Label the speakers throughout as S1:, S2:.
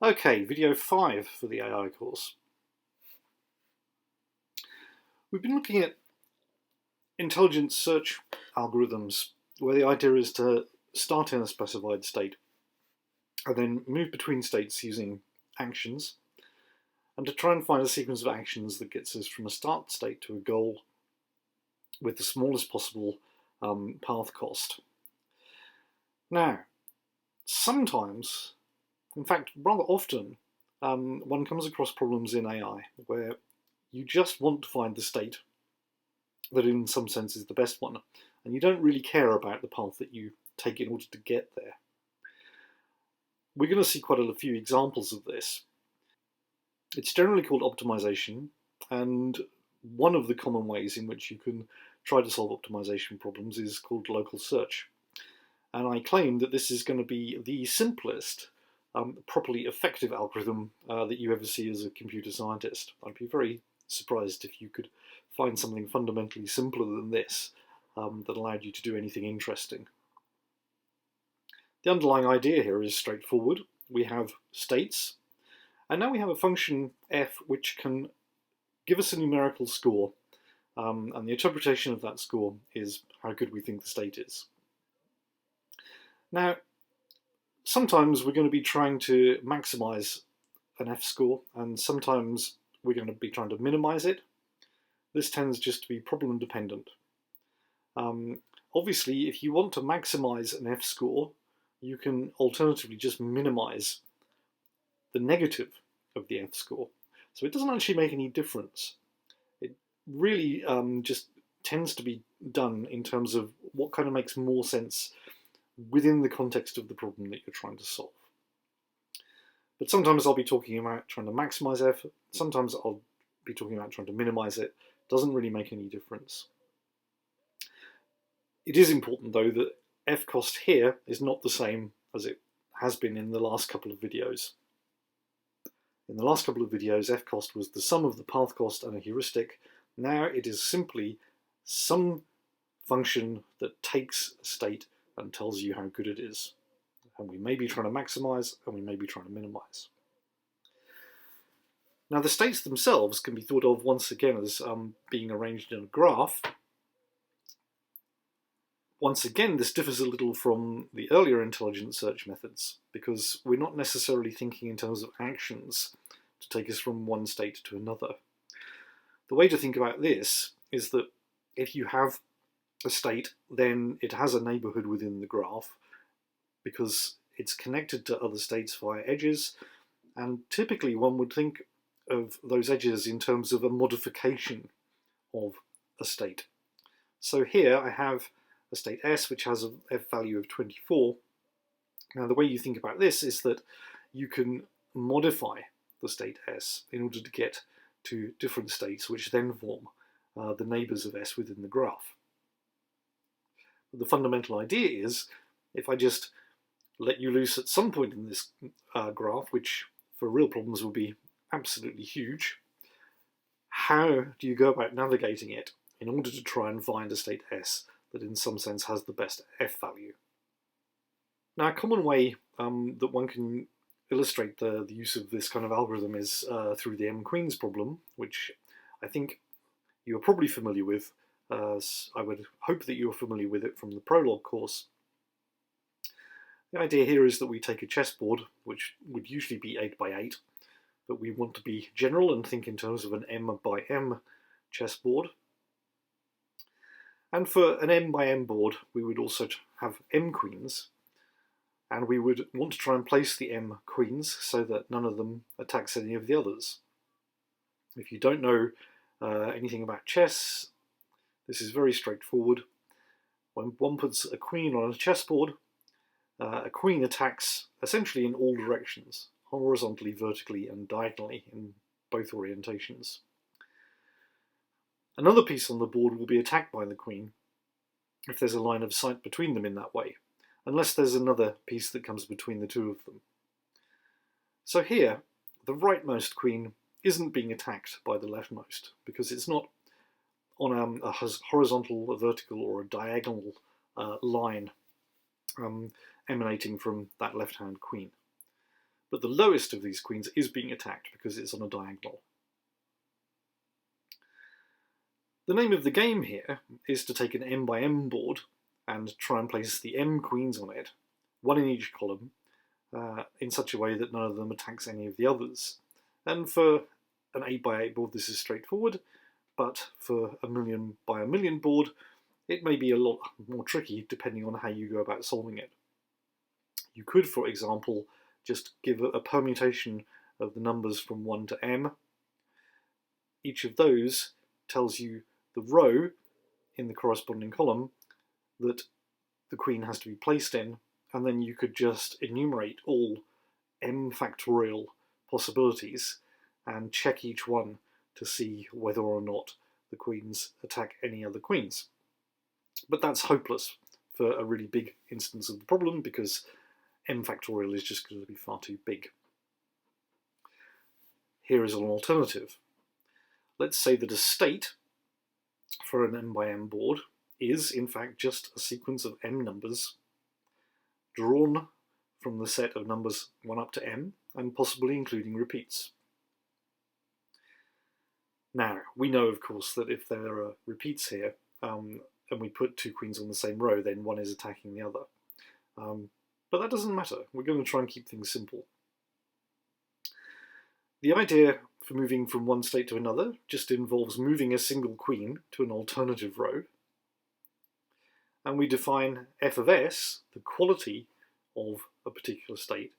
S1: Okay, video 5 for the AI course. We've been looking at intelligent search algorithms where the idea is to start in a specified state and then move between states using actions and to try and find a sequence of actions that gets us from a start state to a goal with the smallest possible path cost. Now, sometimes, in fact rather often, one comes across problems in AI where you just want to find the state that in some sense is the best one, and you don't really care about the path that you take in order to get there. We're going to see quite a few examples of this. It's generally called optimization, and one of the common ways in which you can try to solve optimization problems is called local search. And I claim that this is going to be the simplest, properly effective algorithm that you ever see as a computer scientist. I'd be very surprised if you could find something fundamentally simpler than this that allowed you to do anything interesting. The underlying idea here is straightforward. We have states, and now we have a function f which can give us a numerical score, and the interpretation of that score is how good we think the state is. Now, sometimes we're going to be trying to maximize an f score, and sometimes we're going to be trying to minimize it. This tends just to be problem dependent. Obviously, if you want to maximize an f score, you can alternatively just minimize the negative of the f score. So it doesn't actually make any difference. It really just tends to be done in terms of what kind of makes more sense within the context of the problem that you're trying to solve. But sometimes I'll be talking about trying to maximize f, sometimes I'll be talking about trying to minimize it. It doesn't really make any difference. It is important though that f cost here is not the same as it has been in the last couple of videos. In the last couple of videos, f cost was the sum of the path cost and a heuristic. Now it is simply some function that takes a state and tells you how good it is. And we may be trying to maximize and we may be trying to minimize. Now the states themselves can be thought of once again as being arranged in a graph. Once again, this differs a little from the earlier intelligent search methods because we're not necessarily thinking in terms of actions to take us from one state to another. The way to think about this is that if you have a state, then it has a neighborhood within the graph because it's connected to other states via edges, and typically one would think of those edges in terms of a modification of a state. So here I have a state S which has a f value of 24. Now the way you think about this is that you can modify the state S in order to get to different states which then form the neighbours of S within the graph. But the fundamental idea is if I just let you loose at some point in this graph, which for real problems will be absolutely huge, how do you go about navigating it in order to try and find a state S that in some sense has the best f value? Now a common way that one can illustrate the use of this kind of algorithm is through the M-Queens problem, which I think you're probably familiar with. I would hope that you're familiar with it from the Prolog course. The idea here is that we take a chessboard, which would usually be 8 by 8, but we want to be general and think in terms of an M by M chessboard. And for an M by M board, we would also have M queens, and we would want to try and place the M queens so that none of them attacks any of the others. If you don't know anything about chess, this is very straightforward. When one puts a queen on a chessboard, a queen attacks essentially in all directions, horizontally, vertically, and diagonally in both orientations. Another piece on the board will be attacked by the queen if there's a line of sight between them in that way, unless there's another piece that comes between the two of them. So here, the rightmost queen isn't being attacked by the leftmost because it's not on a horizontal, a vertical, or a diagonal line emanating from that left-hand queen. but the lowest of these queens is being attacked because it's on a diagonal. The name of the game here is to take an m by m board and try and place the m queens on it, one in each column, in such a way that none of them attacks any of the others. And for an 8 by 8 board this is straightforward, but for a million by a million board it may be a lot more tricky depending on how you go about solving it. You could, for example, just give a permutation of the numbers from 1 to m. Each of those tells you the row in the corresponding column that the queen has to be placed in, and then you could just enumerate all m factorial possibilities and check each one to see whether or not the queens attack any other queens. But that's hopeless for a really big instance of the problem because m factorial is just going to be far too big. Here is an alternative. Let's say that a state for an m by m board is in fact just a sequence of m numbers drawn from the set of numbers 1 up to m, and possibly including repeats. Now, we know of course that if there are repeats here, and we put 2 queens on the same row, then one is attacking the other. But that doesn't matter. We're going to try and keep things simple. The idea for moving from one state to another just involves moving a single queen to an alternative row, and we define f of s, the quality of a particular state,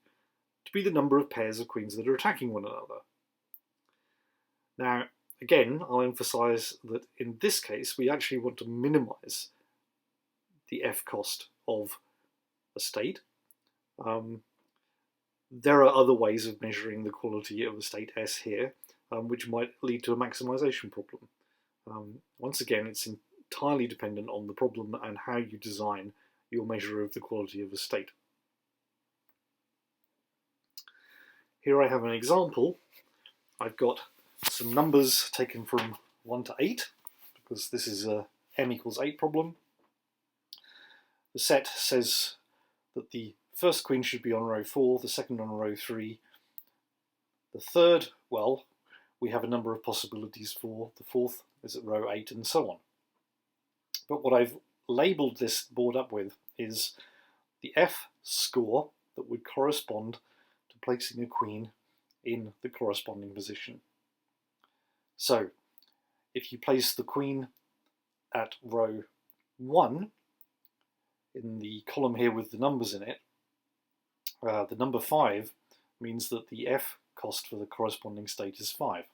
S1: to be the number of pairs of queens that are attacking one another. Now, again, I'll emphasise that in this case we actually want to minimise the f cost of a state. There are other ways of measuring the quality of a state S here, which might lead to a maximisation problem. Once again, it's entirely dependent on the problem and how you design your measure of the quality of a state. Here I have an example. I've got some numbers taken from 1 to 8, because this is a m equals 8 problem. The set says that the first queen should be on row 4, the second on row 3. The third, well, we have a number of possibilities for. The fourth is at row 8 and so on. But what I've labelled this board up with is the F score that would correspond to placing a queen in the corresponding position. So, if you place the queen at row 1, in the column here with the numbers in it, the number 5 means that the F cost for the corresponding state is 5,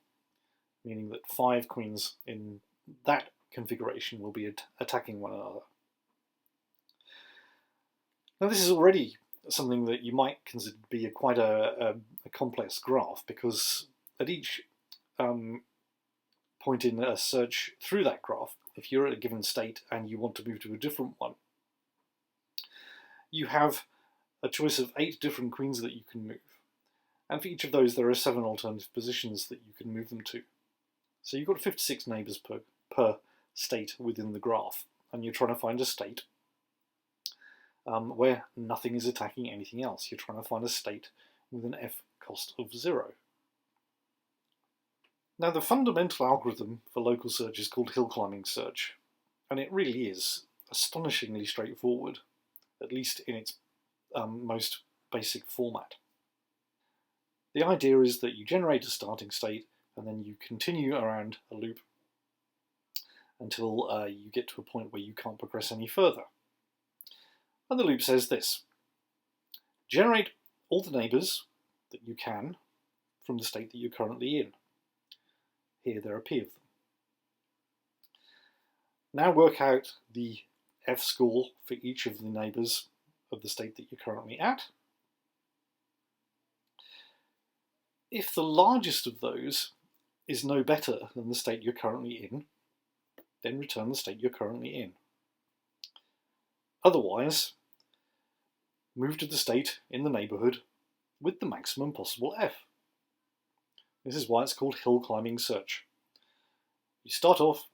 S1: meaning that 5 queens in that configuration will be attacking one another. Now this is already something that you might consider to be quite a complex graph, because at each point in a search through that graph, if you're at a given state and you want to move to a different one, you have a choice of 8 different queens that you can move. And for each of those there are 7 alternative positions that you can move them to. So you've got 56 neighbours per state within the graph, and you're trying to find a state where nothing is attacking anything else. You're trying to find a state with an F cost of 0. Now the fundamental algorithm for local search is called hill climbing search, and it really is astonishingly straightforward, at least in its most basic format. The idea is that you generate a starting state and then you continue around a loop until you get to a point where you can't progress any further. And the loop says this: generate all the neighbours that you can from the state that you're currently in. Here there are P of them. Now work out the F score for each of the neighbours of the state that you're currently at. If the largest of those is no better than the state you're currently in, then return the state you're currently in. Otherwise, move to the state in the neighbourhood with the maximum possible F. This is why it's called hill climbing search. You start off,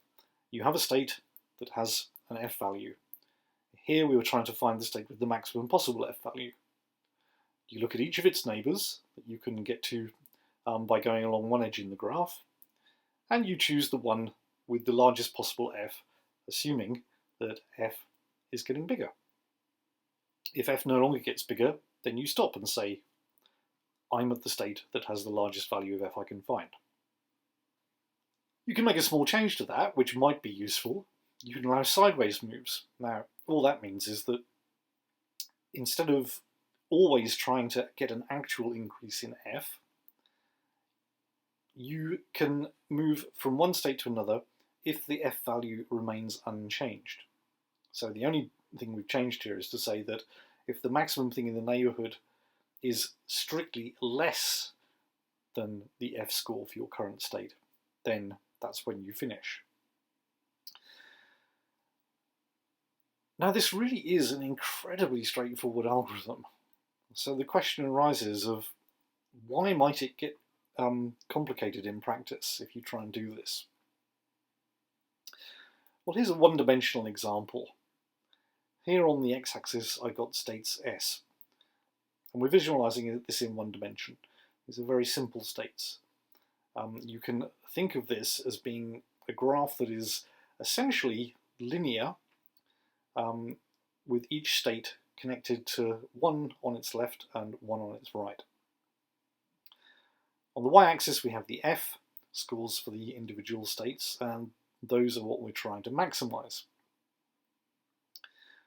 S1: you have a state that has an F value. Here we were trying to find the state with the maximum possible F value. You look at each of its neighbours that you can get to by going along one edge in the graph, and you choose the one with the largest possible f, assuming that f is getting bigger. If f no longer gets bigger, then you stop and say, I'm at the state that has the largest value of f I can find. You can make a small change to that, which might be useful. You can allow sideways moves. Now, all that means is that instead of always trying to get an actual increase in f, you can move from one state to another if the f value remains unchanged. So the only thing we've changed here is to say that if the maximum thing in the neighbourhood is strictly less than the f score for your current state, then that's when you finish. Now, this really is an incredibly straightforward algorithm. So the question arises of why might it get complicated in practice if you try and do this? Well, here's a one-dimensional example. Here on the x-axis I got states S, and we're visualizing this in one dimension. These are very simple states. You can think of this as being a graph that is essentially linear, with each state connected to one on its left and one on its right. On the y-axis we have the f scores for the individual states, and those are what we're trying to maximize.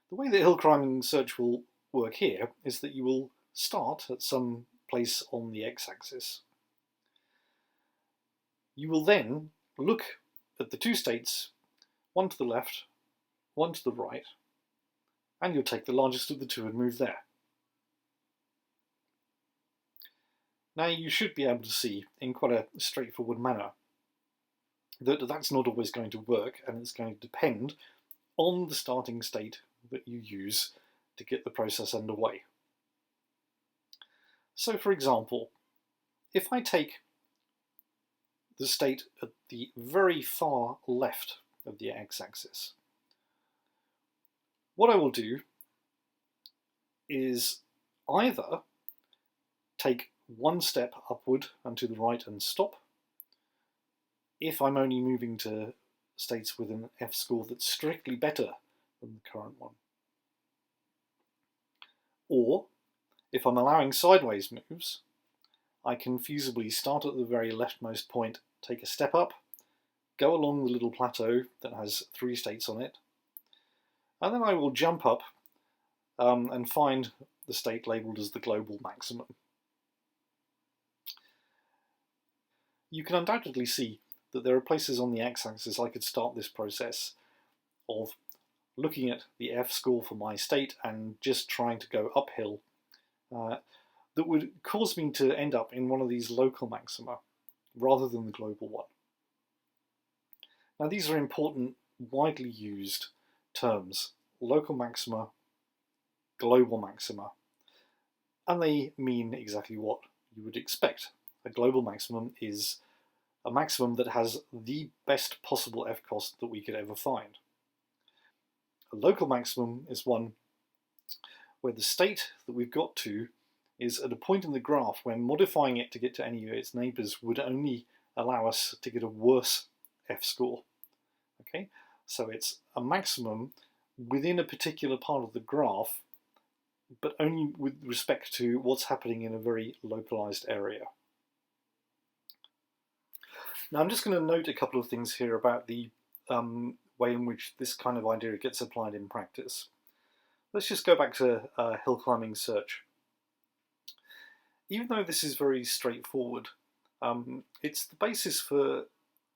S1: The way that hill climbing search will work here is that you will start at some place on the x-axis. You will then look at the two states, one to the left, one to the right, and you'll take the largest of the two and move there. Now you should be able to see in quite a straightforward manner that that's not always going to work, and it's going to depend on the starting state that you use to get the process underway. So for example, if I take the state at the very far left of the x-axis, what I will do is either take one step upward and to the right and stop, if I'm only moving to states with an F score that's strictly better than the current one. Or, if I'm allowing sideways moves, I can feasibly start at the very leftmost point, take a step up, go along the little plateau that has 3 states on it, and then I will jump up and find the state labelled as the global maximum. You can undoubtedly see that there are places on the x-axis I could start this process of looking at the F score for my state and just trying to go uphill that would cause me to end up in one of these local maxima rather than the global one. Now these are important, widely used terms: local maxima, global maxima, and they mean exactly what you would expect. A global maximum is a maximum that has the best possible F cost that we could ever find. A local maximum is one where the state that we've got to is at a point in the graph where modifying it to get to any of its neighbours would only allow us to get a worse F score. Okay, so it's a maximum within a particular part of the graph, but only with respect to what's happening in a very localized area. Now I'm just going to note a couple of things here about the way in which this kind of idea gets applied in practice. Let's just go back to hill climbing search. Even though this is very straightforward, it's the basis for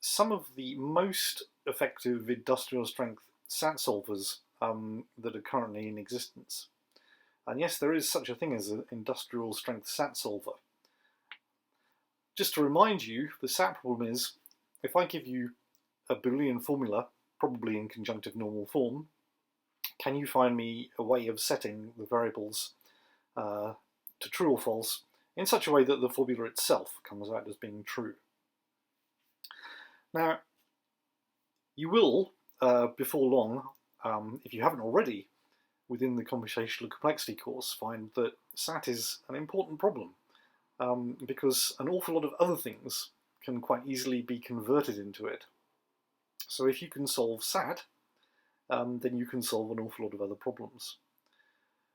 S1: some of the most effective industrial strength SAT solvers that are currently in existence. And yes, there is such a thing as an industrial strength SAT solver. Just to remind you, the SAT problem is, if I give you a Boolean formula, probably in conjunctive normal form, can you find me a way of setting the variables to true or false in such a way that the formula itself comes out as being true? Now, you will, before long, if you haven't already, within the computational complexity course find that SAT is an important problem because an awful lot of other things can quite easily be converted into it. So if you can solve SAT, then you can solve an awful lot of other problems.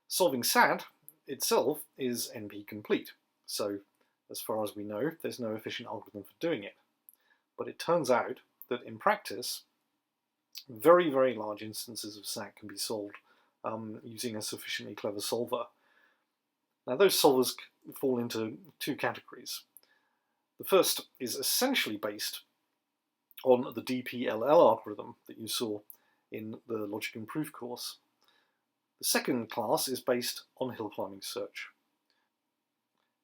S1: Solving SAT itself is NP complete, so as far as we know, there's no efficient algorithm for doing it. But it turns out that in practice, very, very large instances of SAT can be solved using a sufficiently clever solver. Now those solvers fall into two categories. The first is essentially based on the DPLL algorithm that you saw in the Logic and Proof course. The second class is based on hill climbing search.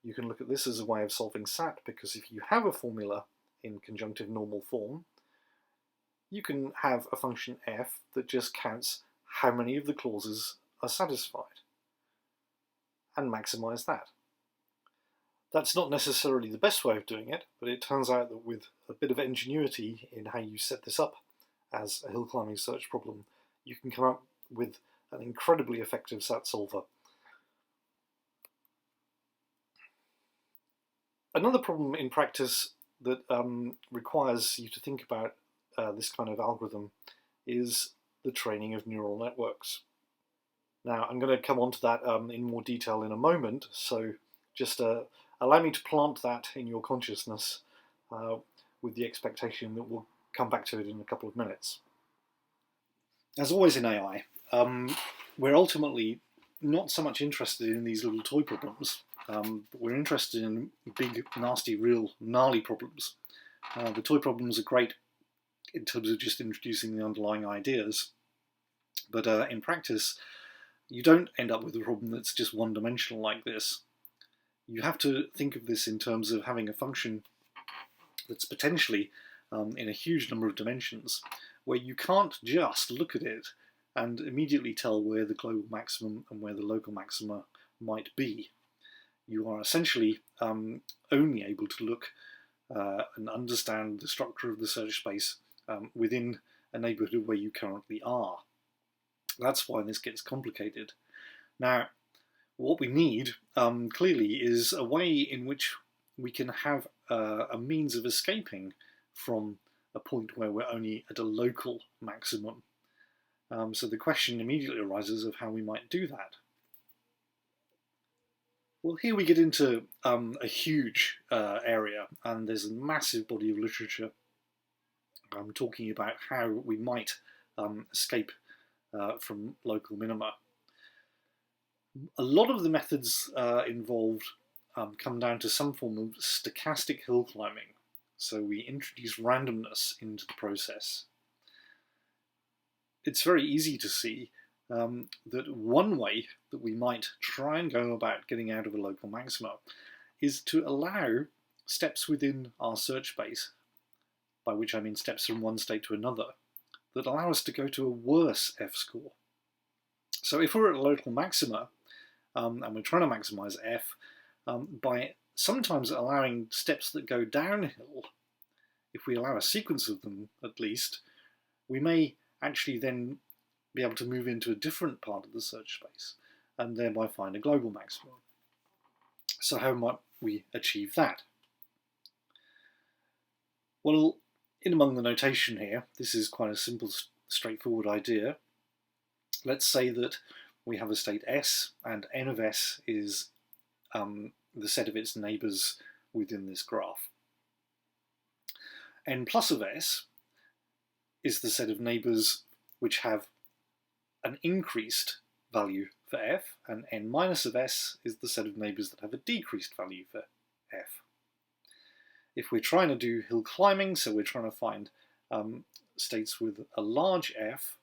S1: You can look at this as a way of solving SAT because if you have a formula in conjunctive normal form, you can have a function f that just counts how many of the clauses are satisfied and maximize that. That's not necessarily the best way of doing it, but it turns out that with a bit of ingenuity in how you set this up as a hill climbing search problem, you can come up with an incredibly effective SAT solver. Another problem in practice that requires you to think about this kind of algorithm is the training of neural networks. Now, I'm going to come on to that in more detail in a moment, so just allow me to plant that in your consciousness with the expectation that we'll come back to it in a couple of minutes. As always in AI, we're ultimately not so much interested in these little toy problems, but we're interested in big, nasty, real, gnarly problems. The toy problems are great in terms of just introducing the underlying ideas, but in practice, you don't end up with a problem that's just one-dimensional like this. You have to think of this in terms of having a function that's potentially in a huge number of dimensions, where you can't just look at it and immediately tell where the global maximum and where the local maxima might be. You are essentially only able to look and understand the structure of the search space within a neighborhood where you currently are. That's why this gets complicated. Now, what we need clearly is a way in which we can have a means of escaping from a point where we're only at a local maximum. So the question immediately arises of how we might do that. Well, here we get into a huge area, and there's a massive body of literature talking about how we might escape from local minima. A lot of the methods involved come down to some form of stochastic hill climbing. So we introduce randomness into the process. It's very easy to see that one way that we might try and go about getting out of a local maxima is to allow steps within our search space, by which I mean steps from one state to another, that allow us to go to a worse f-score. So if we're at a local maxima, and we're trying to maximize f, by sometimes allowing steps that go downhill, if we allow a sequence of them at least, we may actually then be able to move into a different part of the search space and thereby find a global maximum. So how might we achieve that? Well, in among the notation here, this is quite a simple, straightforward idea. Let's say that we have a state S, and n of S is the set of its neighbours within this graph. N plus of S is the set of neighbours which have an increased value for f, and n minus of S is the set of neighbours that have a decreased value for f. If we're trying to do hill climbing, so we're trying to find states with a large f,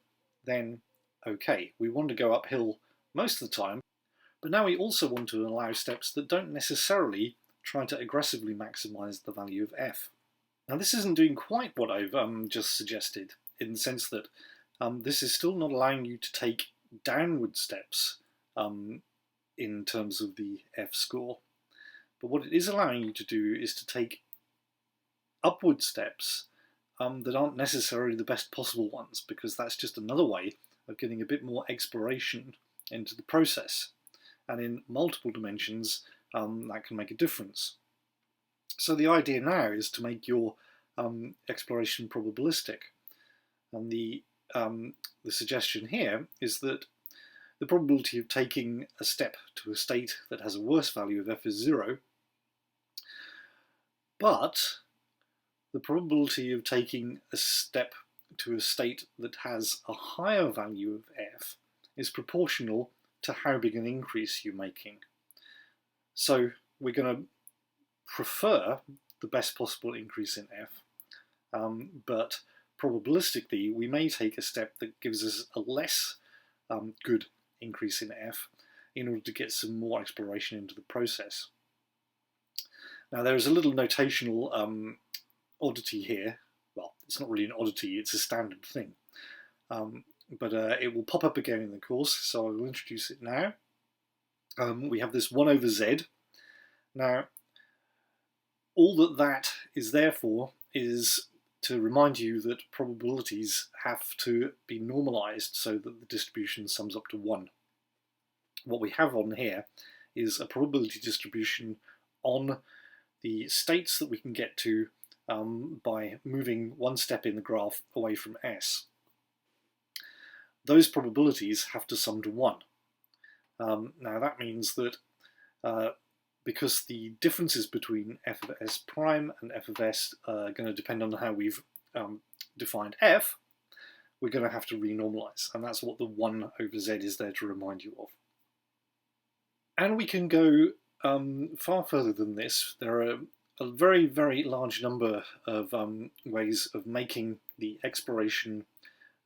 S1: then okay, we want to go uphill most of the time, but now we also want to allow steps that don't necessarily try to aggressively maximize the value of f. Now this isn't doing quite what I've just suggested, in the sense that this is still not allowing you to take downward steps in terms of the f-score, but what it is allowing you to do is to take upward steps that aren't necessarily the best possible ones, because that's just another way of getting a bit more exploration into the process. And in multiple dimensions, that can make a difference. So the idea now is to make your exploration probabilistic. And the suggestion here is that the probability of taking a step to a state that has a worse value of f is 0, but the probability of taking a step to a state that has a higher value of f is proportional to how big an increase you're making. So we're going to prefer the best possible increase in f, but probabilistically we may take a step that gives us a less good increase in f in order to get some more exploration into the process. Now there is a little notational oddity here. Well, it's not really an oddity, it's a standard thing. But it will pop up again in the course, so I will introduce it now. We have this 1 over z. Now, all that is there for is to remind you that probabilities have to be normalized so that the distribution sums up to 1. What we have on here is a probability distribution on the states that we can get to by moving one step in the graph away from S. Those probabilities have to sum to 1. Now that means that because the differences between f of s prime and f of s are going to depend on how we've defined f, we're going to have to renormalize, and that's what the 1 over z is there to remind you of. And we can go far further than this. There are a very, very large number of ways of making the exploration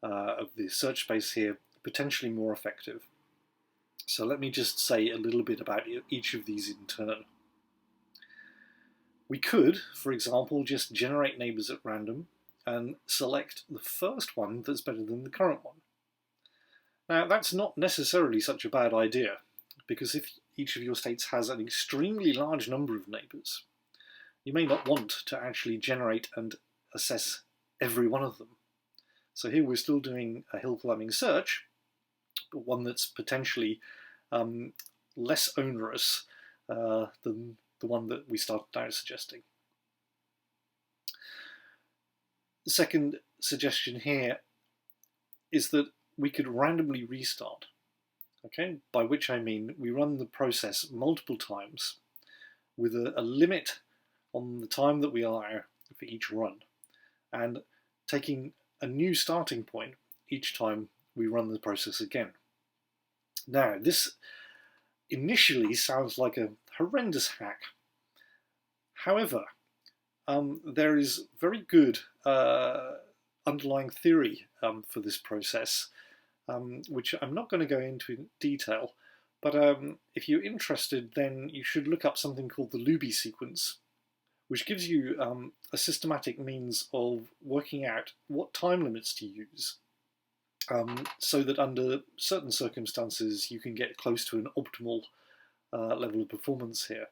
S1: of the search space here potentially more effective. So let me just say a little bit about each of these in turn. We could, for example, just generate neighbours at random and select the first one that's better than the current one. Now that's not necessarily such a bad idea, because if each of your states has an extremely large number of neighbours, you may not want to actually generate and assess every one of them. So here we're still doing a hill climbing search, but one that's potentially less onerous than the one that we started out suggesting. The second suggestion here is that we could randomly restart, okay? By which I mean we run the process multiple times with a limit on the time that we allow for each run, and taking a new starting point each time we run the process again. Now, this initially sounds like a horrendous hack. However, there is very good underlying theory for this process, which I'm not going to go into in detail, but if you're interested, then you should look up something called the Luby sequence, which gives you a systematic means of working out what time limits to use, so that under certain circumstances you can get close to an optimal level of performance here.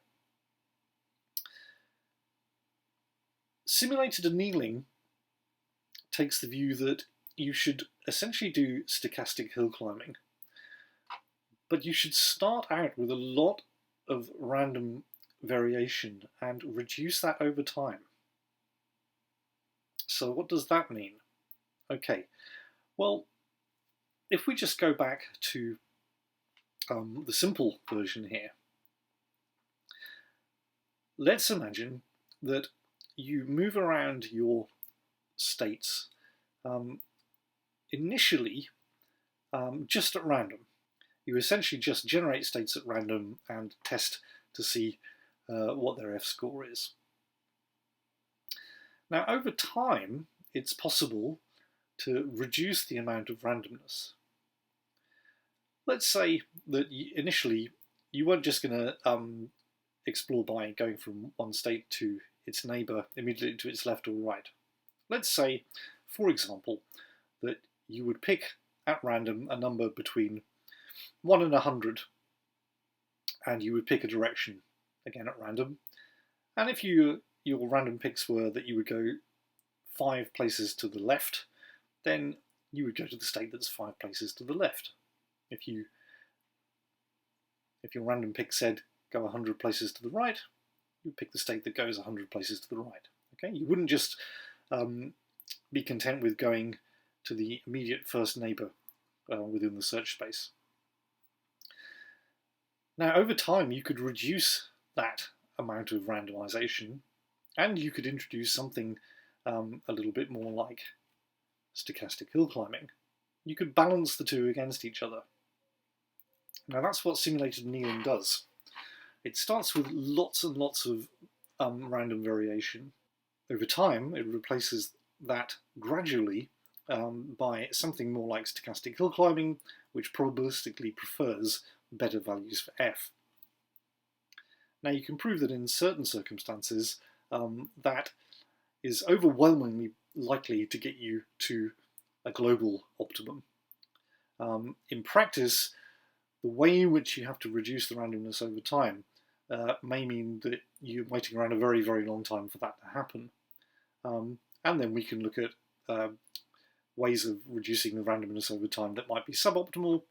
S1: Simulated annealing takes the view that you should essentially do stochastic hill climbing, but you should start out with a lot of random variation and reduce that over time. So what does that mean? Okay, well, if we just go back to the simple version here, let's imagine that you move around your states initially just at random. You essentially just generate states at random and test to see what their f-score is. Now, over time, it's possible to reduce the amount of randomness. Let's say that initially you weren't just going to explore by going from one state to its neighbour immediately to its left or right. Let's say, for example, that you would pick at random a number between 1 and 100, and you would pick a direction, again at random. And if your random picks were that you would go 5 places to the left, then you would go to the state that's 5 places to the left. If you If your random pick said go 100 places to the right, you pick the state that goes 100 places to the right. Okay, you wouldn't just be content with going to the immediate first neighbour within the search space. Now, over time, you could reduce that amount of randomization, and you could introduce something a little bit more like stochastic hill climbing. You could balance the two against each other. Now, that's what simulated annealing does. It starts with lots and lots of random variation. Over time, it replaces that gradually by something more like stochastic hill climbing, which probabilistically prefers better values for f. Now, you can prove that in certain circumstances that is overwhelmingly likely to get you to a global optimum. In practice, the way in which you have to reduce the randomness over time may mean that you're waiting around a very, very long time for that to happen. And then we can look at ways of reducing the randomness over time that might be suboptimal,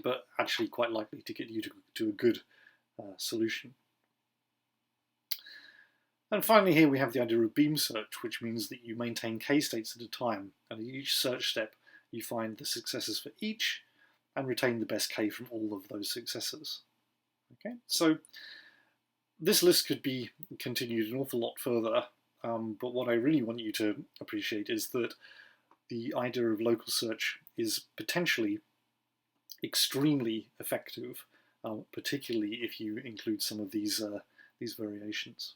S1: but actually quite likely to get you to a good solution. And finally, here we have the idea of beam search, which means that you maintain k-states at a time, and at each search step you find the successors for each and retain the best k from all of those successors. Okay, so this list could be continued an awful lot further, but what I really want you to appreciate is that the idea of local search is potentially extremely effective, particularly if you include some of these variations.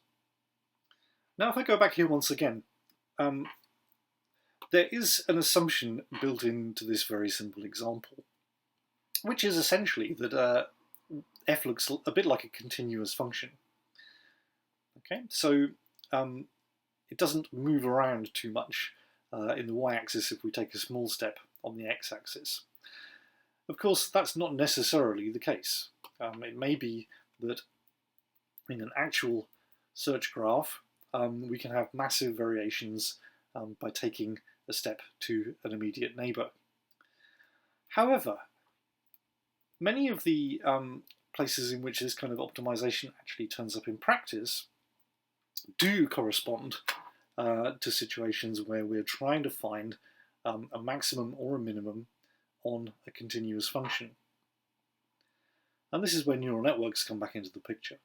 S1: Now, if I go back here once again, there is an assumption built into this very simple example, which is essentially that f looks a bit like a continuous function. Okay, so it doesn't move around too much in the y-axis if we take a small step on the x-axis. Of course, that's not necessarily the case. It may be that in an actual search graph, we can have massive variations by taking a step to an immediate neighbour. However, many of the places in which this kind of optimization actually turns up in practice do correspond to situations where we're trying to find a maximum or a minimum on a continuous function. And this is where neural networks come back into the picture.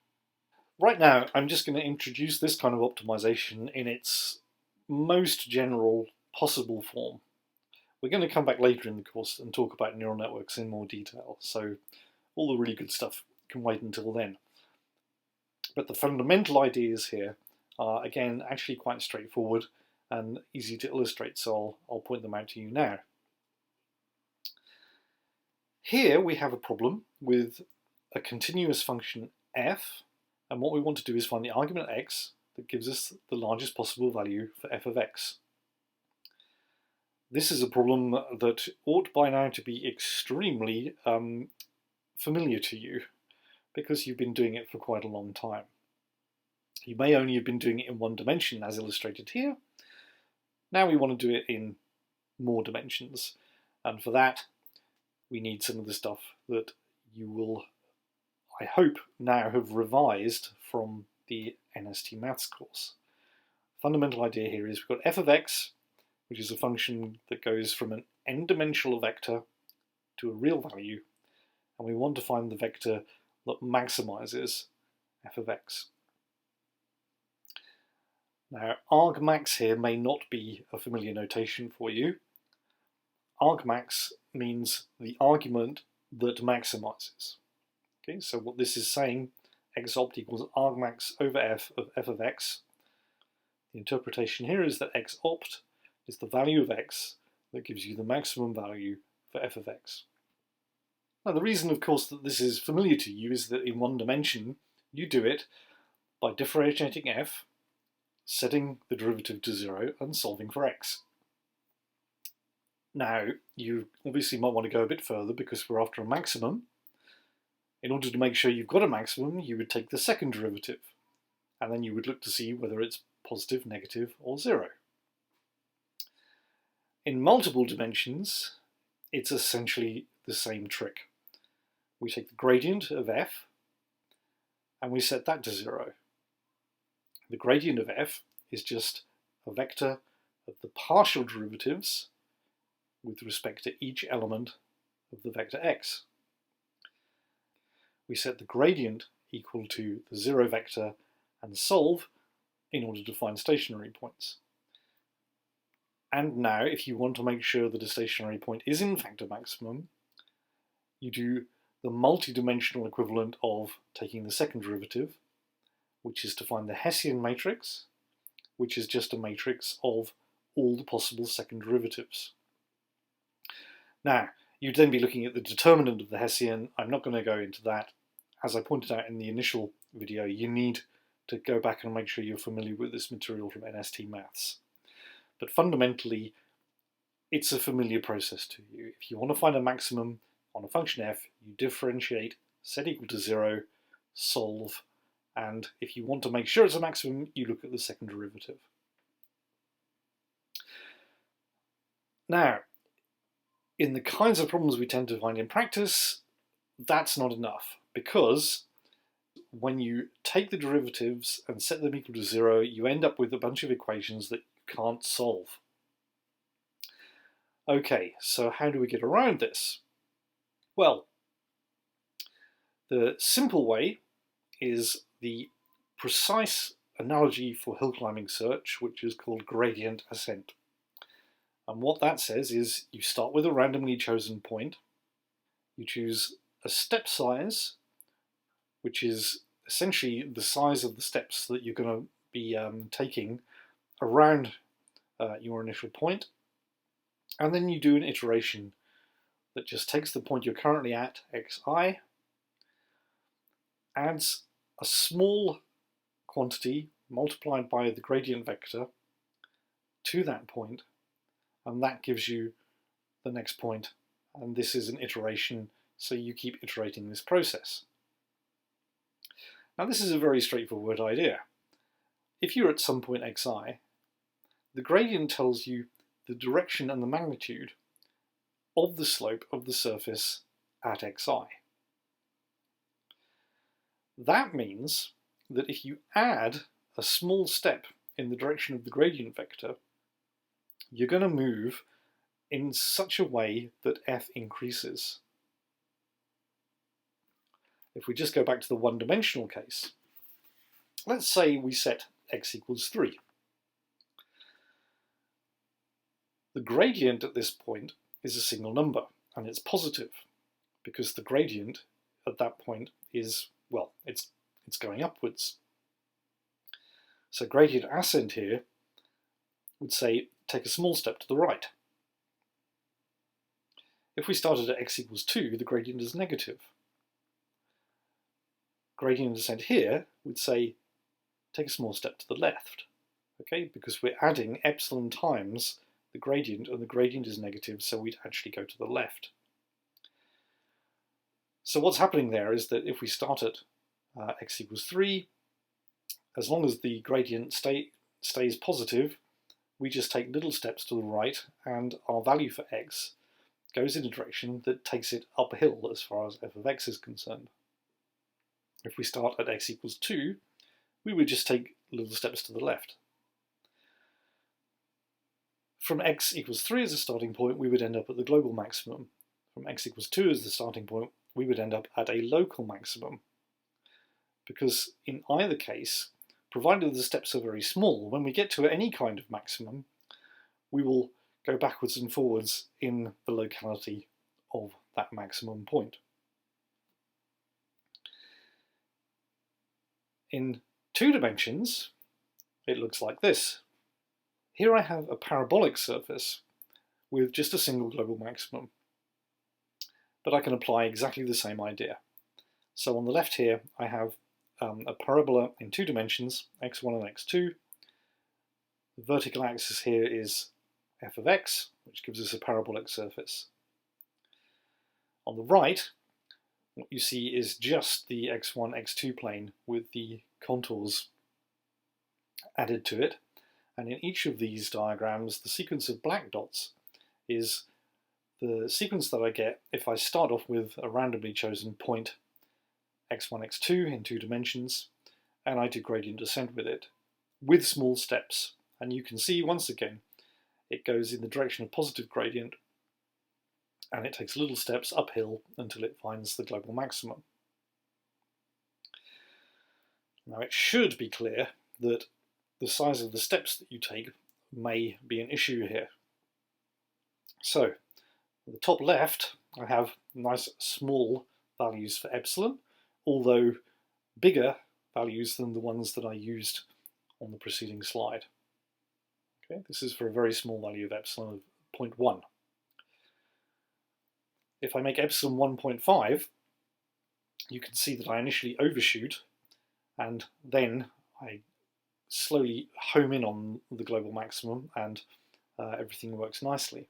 S1: Right now, I'm just going to introduce this kind of optimization in its most general possible form. We're going to come back later in the course and talk about neural networks in more detail, so all the really good stuff can wait until then. But the fundamental ideas here are, again, actually quite straightforward and easy to illustrate, so I'll point them out to you now. Here we have a problem with a continuous function f, and what we want to do is find the argument x that gives us the largest possible value for f of x. This is a problem that ought by now to be extremely familiar to you, because you've been doing it for quite a long time. You may only have been doing it in one dimension, as illustrated here. Now we want to do it in more dimensions, and for that we need some of the stuff that you will, I hope, now have revised from the NST Maths course. Fundamental idea here is we've got f of x, which is a function that goes from an n-dimensional vector to a real value, and we want to find the vector that maximizes f of x. Now, argmax here may not be a familiar notation for you. Argmax means the argument that maximizes. Okay, so what this is saying, x opt equals argmax over f of x. The interpretation here is that x opt is the value of x that gives you the maximum value for f of x. Now, the reason, of course, that this is familiar to you is that in one dimension you do it by differentiating f, setting the derivative to 0, and solving for x. Now, you obviously might want to go a bit further because we're after a maximum. In order to make sure you've got a maximum, you would take the second derivative, and then you would look to see whether it's positive, negative, or 0. In multiple dimensions, it's essentially the same trick. we take the gradient of f and we set that to 0. The gradient of f is just a vector of the partial derivatives with respect to each element of the vector x. We set the gradient equal to the 0 vector and solve in order to find stationary points. And now, if you want to make sure that a stationary point is in fact a maximum, you do the multi-dimensional equivalent of taking the second derivative, which is to find the Hessian matrix, which is just a matrix of all the possible second derivatives. Now, you'd then be looking at the determinant of the Hessian. I'm not going to go into that. As I pointed out in the initial video, you need to go back and make sure you're familiar with this material from NST Maths. But fundamentally, it's a familiar process to you. If you want to find a maximum on a function f, you differentiate, set equal to 0, solve, and if you want to make sure it's a maximum, you look at the second derivative. Now, in the kinds of problems we tend to find in practice, that's not enough, because when you take the derivatives and set them equal to 0, you end up with a bunch of equations that you can't solve. Okay, so how do we get around this? Well, the simple way is the precise analogy for hill climbing search, which is called gradient ascent. And what that says is you start with a randomly chosen point, you choose a step size, which is essentially the size of the steps that you're going to be taking around your initial point, and then you do an iteration that just takes the point you're currently at, xi, adds a small quantity multiplied by the gradient vector to that point, and that gives you the next point. And this is an iteration, so you keep iterating this process. Now this is a very straightforward idea. If you're at some point xi, the gradient tells you the direction and the magnitude of the slope of the surface at xi. That means that if you add a small step in the direction of the gradient vector, you're going to move in such a way that f increases. If we just go back to the one-dimensional case, let's say we set x equals 3. The gradient at this point is a single number, and it's positive, because the gradient at that point is, well, it's going upwards. So gradient ascent here would say take a small step to the right. If we started at x equals 2, the gradient is negative. Gradient descent here would say take a small step to the left, okay, because we're adding epsilon times the gradient, and the gradient is negative, so we'd actually go to the left. So what's happening there is that if we start at x equals 3, as long as the gradient stays positive, we just take little steps to the right, and our value for x goes in a direction that takes it uphill as far as f of x is concerned. If we start at x equals 2, we would just take little steps to the left. From x equals 3 as a starting point, we would end up at the global maximum. From x equals 2 as the starting point, we would end up at a local maximum. Because in either case, provided the steps are very small, when we get to any kind of maximum, we will go backwards and forwards in the locality of that maximum point. In 2 dimensions, it looks like this. Here I have a parabolic surface with just a single global maximum, but I can apply exactly the same idea. So on the left here, I have a parabola in 2 dimensions, x1 and x2. The vertical axis here is f of x, which gives us a parabolic surface. On the right, what you see is just the x1, x2 plane with the contours added to it. And in each of these diagrams, the sequence of black dots is the sequence that I get if I start off with a randomly chosen point x1, x2 in 2 dimensions, and I do gradient descent with it, with small steps. And you can see, once again, it goes in the direction of positive gradient, and it takes little steps uphill until it finds the global maximum. Now, it should be clear that the size of the steps that you take may be an issue here. So, at the top left, I have nice small values for epsilon, although bigger values than the ones that I used on the preceding slide. Okay, this is for a very small value of epsilon of 0.1. If I make epsilon 1.5, you can see that I initially overshoot, and then I slowly home in on the global maximum, and everything works nicely.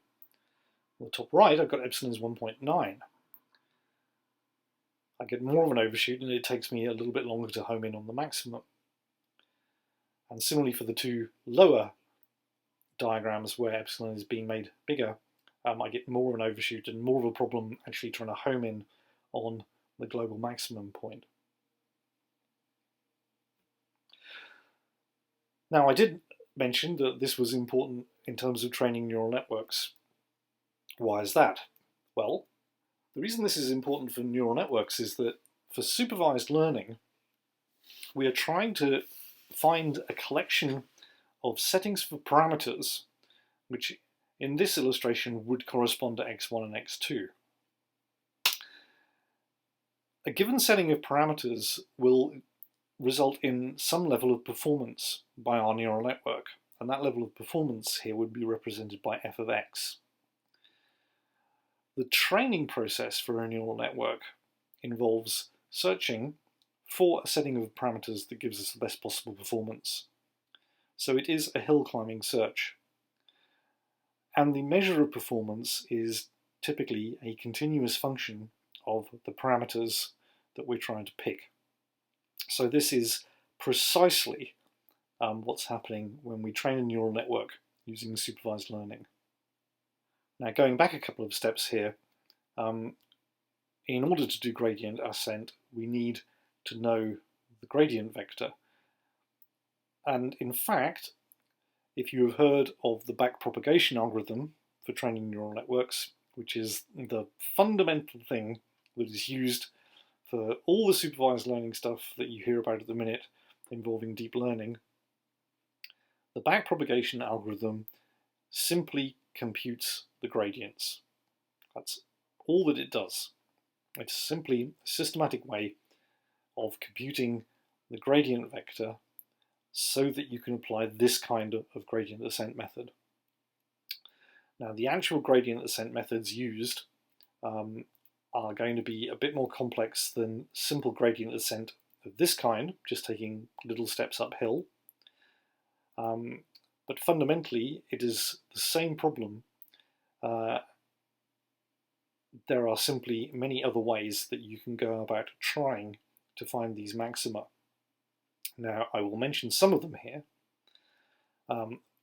S1: On the top right, I've got epsilon is 1.9. I get more of an overshoot, and it takes me a little bit longer to home in on the maximum. And similarly for the two lower diagrams where epsilon is being made bigger, I get more of an overshoot and more of a problem actually trying to home in on the global maximum point. Now, I did mention that this was important in terms of training neural networks. Why is that? Well, the reason this is important for neural networks is that for supervised learning, we are trying to find a collection of settings for parameters which in this illustration would correspond to x1 and x2. A given setting of parameters will result in some level of performance by our neural network, and that level of performance here would be represented by f of x. The training process for a neural network involves searching for a setting of parameters that gives us the best possible performance. So it is a hill climbing search. And the measure of performance is typically a continuous function of the parameters that we're trying to pick. So this is precisely what's happening when we train a neural network using supervised learning. Now, going back a couple of steps here, in order to do gradient ascent, we need to know the gradient vector. And in fact, if you have heard of the backpropagation algorithm for training neural networks, which is the fundamental thing that is used for all the supervised learning stuff that you hear about at the minute involving deep learning, the backpropagation algorithm simply computes the gradients. That's all that it does. It's simply a systematic way of computing the gradient vector so that you can apply this kind of gradient descent method. Now, the actual gradient descent methods used are going to be a bit more complex than simple gradient descent of this kind, just taking little steps uphill. But fundamentally, it is the same problem. There are simply many other ways that you can go about trying to find these maxima. Now, I will mention some of them here.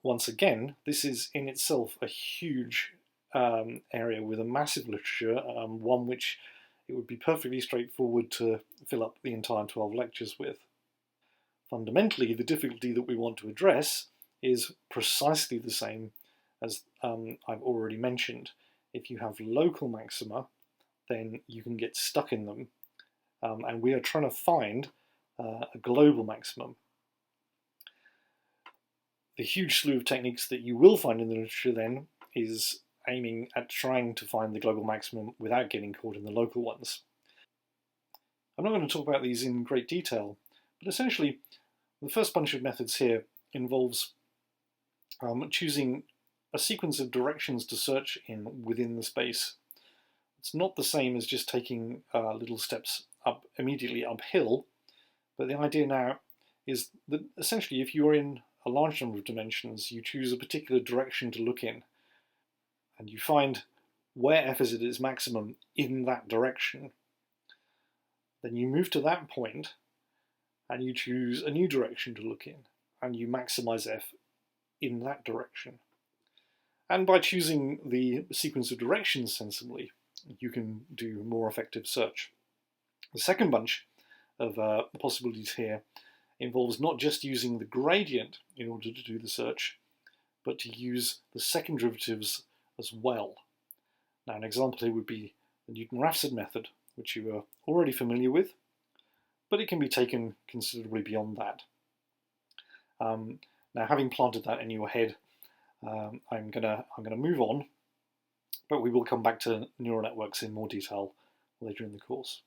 S1: Once again, this is in itself a huge area with a massive literature, one which it would be perfectly straightforward to fill up the entire 12 lectures with. Fundamentally, the difficulty that we want to address is precisely the same as I've already mentioned. If you have local maxima, then you can get stuck in them, and we are trying to find a global maximum. The huge slew of techniques that you will find in the literature then is aiming at trying to find the global maximum without getting caught in the local ones. I'm not going to talk about these in great detail, but essentially the first bunch of methods here involves choosing a sequence of directions to search in within the space. It's not the same as just taking little steps up immediately uphill, but the idea now is that essentially if you're in a large number of dimensions, you choose a particular direction to look in, and you find where f is at its maximum in that direction. Then you move to that point, and you choose a new direction to look in, and you maximize f in that direction. And by choosing the sequence of directions sensibly, you can do more effective search. The second bunch of possibilities here involves not just using the gradient in order to do the search, but to use the second derivatives as well. Now, an example here would be the Newton-Raphson method, which you are already familiar with, but it can be taken considerably beyond that. Now, having planted that in your head, I'm gonna move on, but we will come back to neural networks in more detail later in the course.